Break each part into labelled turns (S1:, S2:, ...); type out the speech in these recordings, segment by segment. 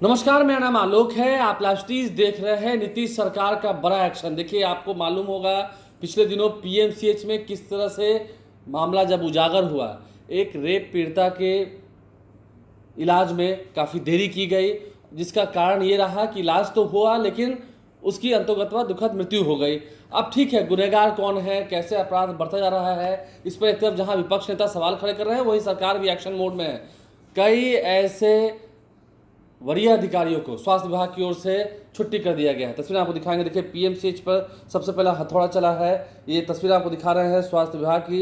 S1: नमस्कार, मेरा नाम आलोक है। आप लास्टीज देख रहे हैं। नीतीश सरकार का बड़ा एक्शन। देखिए, आपको मालूम होगा पिछले दिनों पीएमसीएच में किस तरह से मामला जब उजागर हुआ, एक रेप पीड़िता के इलाज में काफ़ी देरी की गई, जिसका कारण ये रहा कि इलाज तो हुआ लेकिन उसकी अंतोगत्वा दुखद मृत्यु हो गई। अब ठीक है, गुनहगार कौन है, कैसे अपराध बढ़ता जा रहा है, इस पर एक तरफ जहां विपक्ष नेता सवाल खड़े कर रहे हैं, वहीं सरकार भी एक्शन मोड में है। कई ऐसे वरीय अधिकारियों को स्वास्थ्य विभाग की ओर से छुट्टी कर दिया गया है। तस्वीर आपको दिखाएंगे। देखिए, पीएमसीएच पर सबसे पहला हथौड़ा चला है। ये तस्वीर आपको दिखा रहे हैं स्वास्थ्य विभाग की।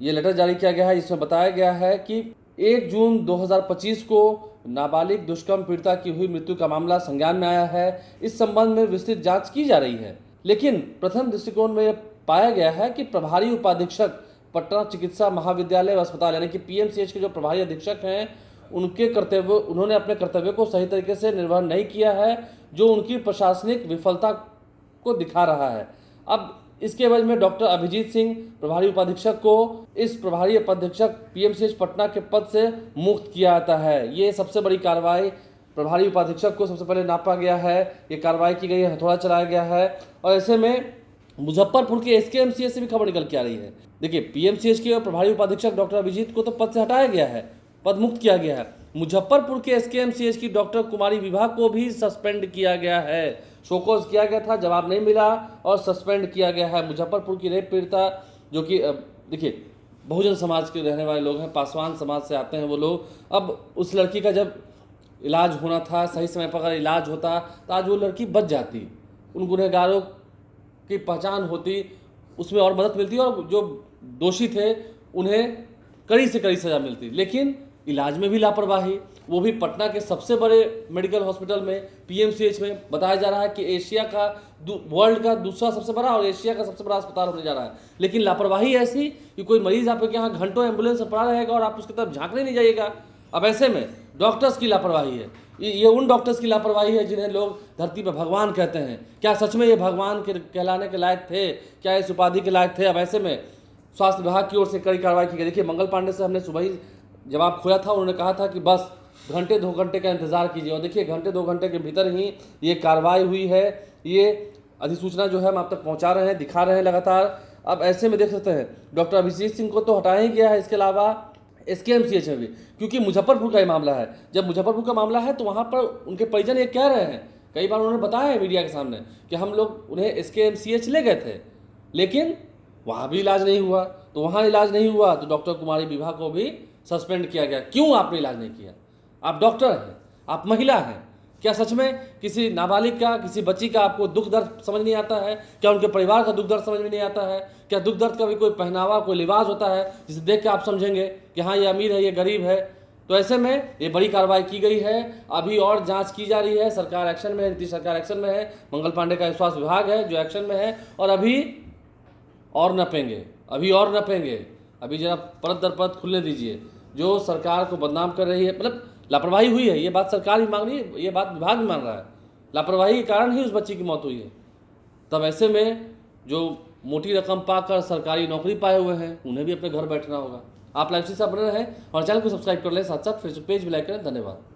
S1: ये लेटर जारी किया गया है जिसमें बताया गया है कि 1 जून 2025 को नाबालिग दुष्कर्म पीड़िता की हुई मृत्यु का मामला संज्ञान में आया है। इस संबंध में विस्तृत जांच की जा रही है, लेकिन प्रथम दृष्टिकोण में यह पाया गया है कि प्रभारी उपाधीक्षक पटना चिकित्सा महाविद्यालय व अस्पताल यानी कि पीएमसीएच के जो प्रभारी अधीक्षक हैं, उन्होंने अपने कर्तव्य को सही तरीके से निर्वहन नहीं किया है, जो उनकी प्रशासनिक विफलता को दिखा रहा है। अब इसके एवज में डॉक्टर अभिजीत सिंह प्रभारी उपाधीक्षक को इस प्रभारी उपाधीक्षक पीएमसीएच पटना के पद से मुक्त किया जाता है। ये सबसे बड़ी कार्रवाई प्रभारी उपाधीक्षक को सबसे पहले नापा गया है, ये कार्रवाई की गई है, हथौड़ा चलाया गया है। और ऐसे में मुजफ्फरपुर के एसकेएमसीएच से भी खबर निकल के आ रही है। देखिए, पीएमसीएच के प्रभारी उपाधीक्षक डॉक्टर अभिजीत को तो पद से हटाया गया है, पद मुक्त किया गया है। मुजफ्फरपुर के एसकेएमसीएच की डॉक्टर कुमारी विभा को भी सस्पेंड किया गया है। शोकॉज किया गया था, जवाब नहीं मिला और सस्पेंड किया गया है। मुजफ्फरपुर की रेप पीड़िता, जो कि देखिए बहुजन समाज के रहने वाले लोग हैं, पासवान समाज से आते हैं वो लोग। अब उस लड़की का जब इलाज होना था, सही समय पर अगर इलाज होता तो आज वो लड़की बच जाती, उन गुनहगारों की पहचान होती, उसमें और मदद मिलती और जो दोषी थे उन्हें कड़ी से कड़ी सज़ा मिलती। लेकिन इलाज में भी लापरवाही, वो भी पटना के सबसे बड़े मेडिकल हॉस्पिटल में पीएमसीएच में। बताया जा रहा है कि एशिया का वर्ल्ड का दूसरा सबसे बड़ा और एशिया का सबसे बड़ा अस्पताल होने जा रहा है। लेकिन लापरवाही ऐसी कि कोई मरीज आपके यहाँ घंटों एम्बुलेंस में पड़ा रहेगा और आप उसकी तरफ झांकने नहीं जाइएगा। अब ऐसे में डॉक्टर्स की लापरवाही है। ये उन डॉक्टर्स की लापरवाही है जिन्हें लोग धरती पर भगवान कहते हैं। क्या सच में ये भगवान के कहलाने के लायक थे? क्या इस उपाधि के लायक थे? अब ऐसे में स्वास्थ्य विभाग की ओर से कड़ी कार्रवाई की गई। देखिए, मंगल पांडे से हमने सुबह ही जवाब खोया था। उन्होंने कहा था कि बस घंटे 2 घंटे का इंतजार कीजिए, और देखिए घंटे 2 घंटे के भीतर ही ये कार्रवाई हुई है। ये अधिसूचना जो है हम आप तक पहुंचा रहे हैं, दिखा रहे हैं लगातार। अब ऐसे में देख सकते हैं डॉक्टर अभिजीत सिंह को तो हटाया ही गया है, इसके अलावा एसकेएमसीएच में भी, क्योंकि मुजफ्फरपुर का ये मामला है। जब मुजफ्फरपुर का मामला है तो वहाँ पर उनके परिजन ये कह रहे हैं, कई बार उन्होंने बताया है मीडिया के सामने कि हम लोग उन्हें एसकेएमसीएच ले गए थे, लेकिन वहाँ भी इलाज नहीं हुआ। तो वहाँ इलाज नहीं हुआ तो डॉक्टर कुमारी विभा को भी सस्पेंड किया गया। क्यों आपने इलाज नहीं किया? आप डॉक्टर हैं, आप महिला हैं। क्या सच में किसी नाबालिग का, किसी बच्ची का आपको दुख दर्द समझ नहीं आता है? क्या उनके परिवार का दुख दर्द समझ में नहीं आता है? क्या दुख दर्द का भी कोई पहनावा, कोई लिबास होता है जिसे देख के आप समझेंगे कि हाँ ये अमीर है, ये गरीब है? तो ऐसे में ये बड़ी कार्रवाई की गई है। अभी और जांच की जा रही है। सरकार एक्शन में है, नीतीश सरकार एक्शन में है, मंगल पांडे का स्वास्थ्य विभाग है जो एक्शन में है। और अभी और नपेंगे, अभी और नपेंगे। अभी जरा परत दर परत खुलने दीजिए। जो सरकार को बदनाम कर रही है, मतलब लापरवाही हुई है, ये बात सरकार भी मांग रही है, ये बात विभाग भी मान रहा है। लापरवाही के कारण ही उस बच्ची की मौत हुई है। तब ऐसे में जो मोटी रकम पाकर सरकारी नौकरी पाए हुए हैं उन्हें भी अपने घर बैठना होगा। आप लाइव से बने रहें और चैनल को सब्सक्राइब कर लें, साथ साथ फेसबुक पेज भी लाइक करें। धन्यवाद।